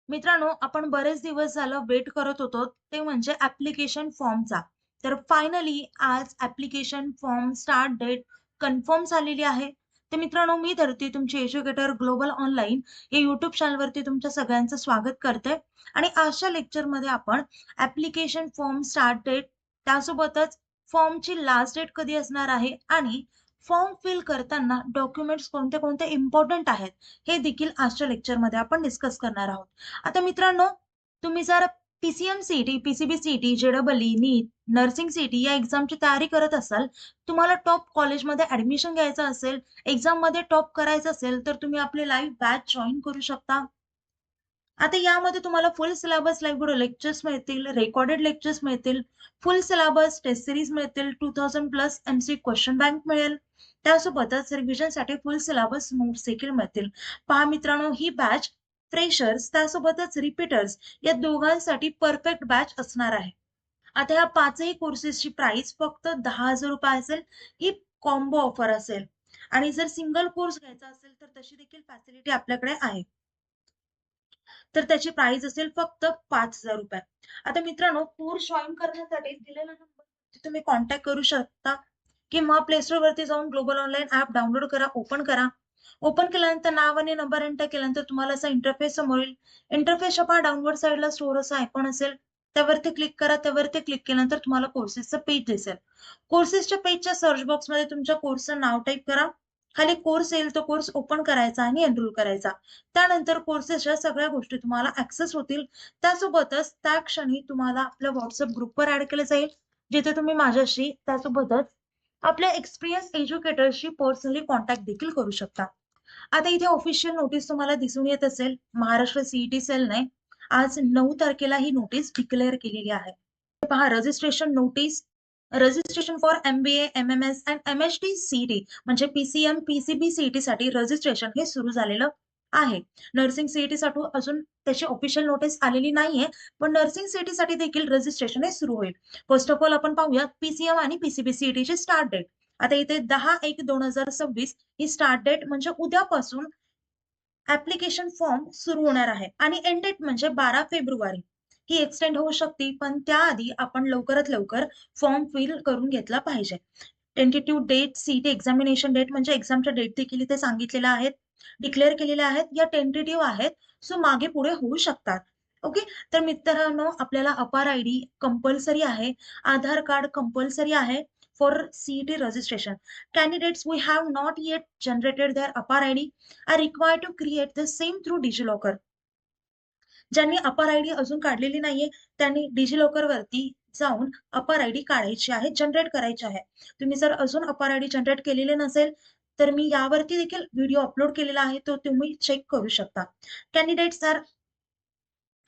मित्रांनो, आपण बरेच दिवस झालं वेट करत होतो, ते म्हणजे ॲप्लिकेशन फॉर्मचा. तर फायनली आज application form start date confirm झालेली आहे. तर मित्रांनो, मी धरती तुमची एज्युकेटर ग्लोबल ऑनलाईन या यूट्यूब चॅनलवरती तुमच्या सगळ्यांचं स्वागत करते. आणि आजच्या लेक्चरमध्ये आपण ॲप्लिकेशन फॉर्म स्टार्ट डेट, त्यासोबतच फॉर्मची लास्ट डेट कधी असणार आहे आणि फॉर्म फिल करताना डॉक्युमेंट्स कोणते कोणते इम्पॉर्टंट आहेत, हे देखील आजच्या लेक्चरमध्ये आपण डिस्कस करणार आहोत. आता मित्रांनो, तुम्ही जर PCM CET, PCB CET, JEE, NEET, nursing CET या एक्झामची तयारी करत असाल, तुम्हाला टॉप कॉलेजमध्ये ऍडमिशन घ्यायचं असेल, एक्झाममध्ये टॉप करायचं असेल, तर तुम्ही आपले लाईव्ह बॅच जॉईन करू शकता. आता यामध्ये तुम्हाला फुल सिलेबस लाईव्ह व्हिडिओ लेक्चर्स मिळतील, रेकॉर्डेड लेक्चर्स मिळतील, फुल सिलेबस टेस्ट सिरीज मिळतील, 2000 प्लस एमसी क्वेश्चन बँक मिळेल. त्यासोबतच रिव्हिजनसाठी फुल सिलेबस नोट्स देखील मिळतील. पहा मित्रांनो, ही बॅच फ्रेशर्स त्यासोबतच रिपीटर्स या दोघांसाठी परफेक्ट बॅच असणार आहे. आता ह्या पाचही कोर्सेसची प्राइस फक्त 10,000 रुपये असेल. ही कॉम्बो ऑफर असेल आणि जर सिंगल कोर्स घ्यायचा असेल तर तशी देखील फॅसिलिटी आपल्याकडे आहे. तर त्याची प्राइस असेल फक्त 5,000 रुपये. आता मित्रांनो, कोर्स जॉईन करण्यासाठी दिलेला नंबर तुम्ही कॉन्टॅक्ट करू शकता किंवा प्ले स्टोर वरती जाऊन ग्लोबल ऑनलाईन ऍप डाउनलोड करा, ओपन करा. ओपन केल्यानंतर नाव आणि नंबर एंटर केल्यानंतर तुम्हाला असा इंटरफेस समोर येईल. इंटरफेसच्या पहा डाउनवर्ड साईडला स्टोर असा आयकॉन असेल, त्यावरती क्लिक करा. त्यावरती क्लिक केल्यानंतर तुम्हाला कोर्सेसचं पेज दिसेल. कोर्सेसच्या पेजच्या सर्च बॉक्समध्ये तुमच्या कोर्सचं नाव टाईप करा. खाली कोर्स येईल, तो कोर्स ओपन करायचा आणि एनरोल करायचा. त्यानंतर कोर्सेसच्या सगळ्या गोष्टी तुम्हाला ऍक्सेस होतील. त्यासोबतच त्या क्षणी तुम्हाला आपल्या व्हॉट्सअप ग्रुपवर ऍड केलं जाईल, जिथे तुम्ही माझ्याशी त्यासोबतच आपल्या एक्सपिरियन्स एज्युकेटरशी पर्सनली कॉन्टॅक्ट देखील करू शकता. आता इथे ऑफिशियल नोटीस तुम्हाला दिसून येत असेल, महाराष्ट्र सीईटी सेलने आज 9 तारखेला ही नोटीस डिक्लेअर केलेली आहे. पहा, registration notice, registration for MBA, MMS and MHT CET म्हणजे पीसीएम, पीसीबी सीईटी साठी रजिस्ट्रेशन हे सुरू झालेलं आहे. नर्सिंग सीईटी साठी अजून त्याची ऑफिशियल नोटीस आलेली नाहीये, पण नर्सिंग सीईटी साठी देखील रजिस्ट्रेशन हे सुरू होईल. फर्स्ट ऑफ ऑल आपण पाहूया पीसीएम आणि पीसीबी सीईटी ची स्टार्ट डेट. आता इथे 10/1/2026 ही स्टार्ट डेट म्हणजे उद्यापासून ऍप्लिकेशन फॉर्म सुरू होणार आहे आणि एंड डेट म्हणजे 12 फेब्रुवारी. ही एक्सटेंड होऊ शकते, पण त्याआधी आपण लवकरात लवकर फॉर्म फिल करून घेतला पाहिजे. Tentative date, CET examination date म्हणजे एक्झामच्या डेट देखील इथे सांगितलेल्या आहेत, डिक्लेअर केलेल्या आहेत. या टेंटेटिव्ह आहेत, सो मागे पुढे होऊ शकतात. ओके. तर मित्रांनो, आपल्याला अपार आयडी कंपल्सरी आहे, आधार कार्ड कंपल्सरी आहे for CET registration. Candidates who have not yet generated their APAR ID are required to create the same through DigiLocker. ज्यांनी अपार आयडी अजून काढलेली नाहीये, त्यांनी डिजिलॉकर वरती जाऊन अपार आयडी काढायची आहे, जनरेट करायची आहे. तुम्ही जर अजून अपार आयडी जनरेट केलेले नसेल, तर मी यावरती देखील व्हिडिओ अपलोड केलेला आहे, तो तुम्ही चेक करू शकता. Candidates are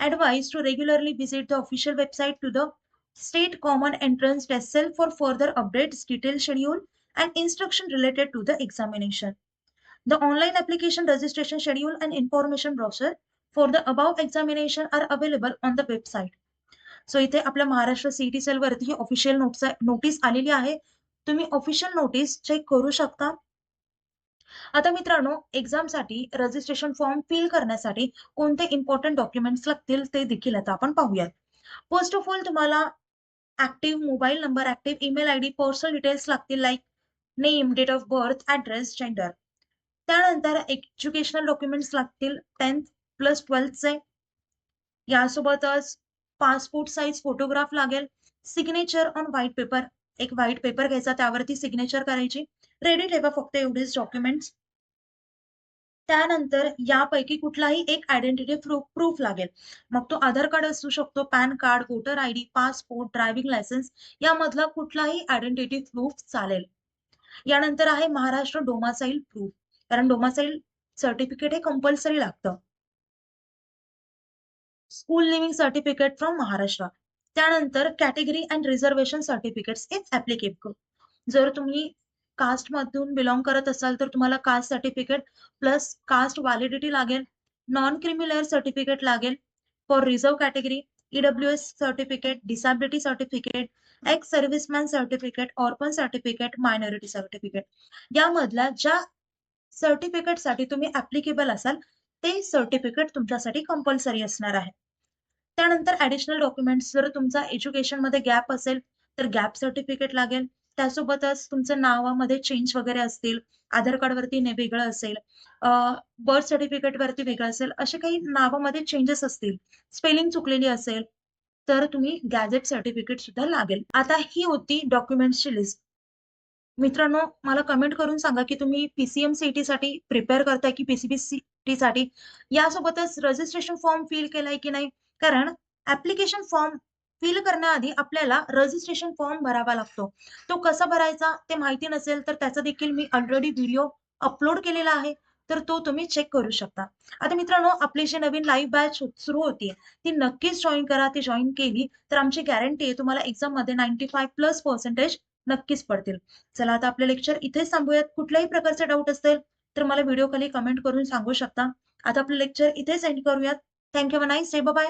advised to regularly visit the official website to the State Common Entrance Test Cell for further updates, detailed schedule, and instruction related to the examination. The online application registration schedule and information brochure for the above examination are available on the website. So इथे आपल्या Maharashtra CET sale वरती official notice आलेली आहे. तुम्ही official notice check करू शकता. आता मित्रांनो, एक्झामसाठी रजिस्ट्रेशन फॉर्म फिल करण्यासाठी कोणते इम्पॉर्टंट डॉक्युमेंट्स लागतील ते देखील आता आपण पाहूयात. फर्स्ट ऑफ ऑल तुम्हाला active mobile number, active email ID, personal details लागतील, like name, date of birth, address, gender. त्यानंतर एज्युकेशनल डॉक्युमेंट्स लागतील, 10th प्लस 12th. यासोबतच पासपोर्ट साईज फोटोग्राफ लागेल, सिग्नेचर ऑन व्हाईट पेपर. एक व्हाईट पेपर घ्यायचा, त्यावरती signature करायची. रेडी ठेवा फक्त एवढेच डॉक्युमेंट्स. त्यानंतर यापैकी कुठलाही एक आयडेंटिटी प्रूफ लागेल. मग तो आधार कार्ड असू शकतो, PAN card, voter ID, passport, driving licence यामधला कुठलाही आयडेंटिटी प्रूफ चालेल. यानंतर आहे महाराष्ट्र डोमासाईल प्रूफ, कारण डोमासाईल सर्टिफिकेट हे कंपल्सरी लागतं. School leaving certificate from Maharashtra. त्यानंतर category and reservation certificates if applicable. जर तुम्ही कास्ट मधून बिलॉंग करत असाल तर तुम्हाला caste certificate plus caste validity लागेल. नॉन क्रिमी सर्टिफिकेट लागेल. For reserve category EWS certificate, disability certificate, ex serviceman certificate, orphan certificate, minority certificate. यामधल्या ज्या सर्टिफिकेटसाठी तुम्ही ऍप्लिकेबल असाल ते सर्टिफिकेट तुमच्यासाठी कंपल्सरी असणार आहे. त्यानंतर ॲडिशनल डॉक्युमेंट्स जर तुमचा एज्युकेशनमध्ये गॅप असेल, तर गॅप सर्टिफिकेट लागेल. त्यासोबतच तुमचं नावामध्ये चेंज वगैरे असतील, आधार कार्डवरती वेगळं असेल, बर्थ सर्टिफिकेटवरती वेगळं असेल, असे काही नावामध्ये चेंजेस असतील, स्पेलिंग चुकलेली असेल, तर तुम्ही गॅझेट सर्टिफिकेट सुद्धा लागेल. आता ही होती डॉक्युमेंट्सची लिस्ट. मित्रांनो, मला कमेंट करून सांगा, की तुम्ही पी-सी-एम सी-ई-टीसाठी प्रिपेअर करताय, की पी-सी-बी सी-टीसाठी? यासोबतच रजिस्ट्रेशन फॉर्म फिल केलाय की नाही? कारण ॲप्लिकेशन फॉर्म फिल करण्याआधी आपल्याला रजिस्ट्रेशन फॉर्म भरावा लागतो. तो कसा भरायचा ते माहिती नसेल, तर त्याचा देखील मी ऑलरेडी व्हिडिओ अपलोड केलेला आहे. तर तो तुम्ही चेक करू शकता. आता मित्रांनो, आपली जी नवीन लाईव्ह बॅच सुरू होतीये, ती नक्कीच जॉइन करा. ती जॉइन केली तर आमची गॅरंटी आहे तुम्हाला एक्झाममध्ये 95+ पर्सेंटेज नक्कीच पडतील. चला आता आपलं लेक्चर इथेच थांबूयात. कुठल्याही प्रकारचे डाऊट असतील तर मला व्हिडिओ खाली कमेंट करून सांगू शकता. आता आपलं लेक्चर इथेच एंड करूयात. Thank you. Have a nice day. Bye.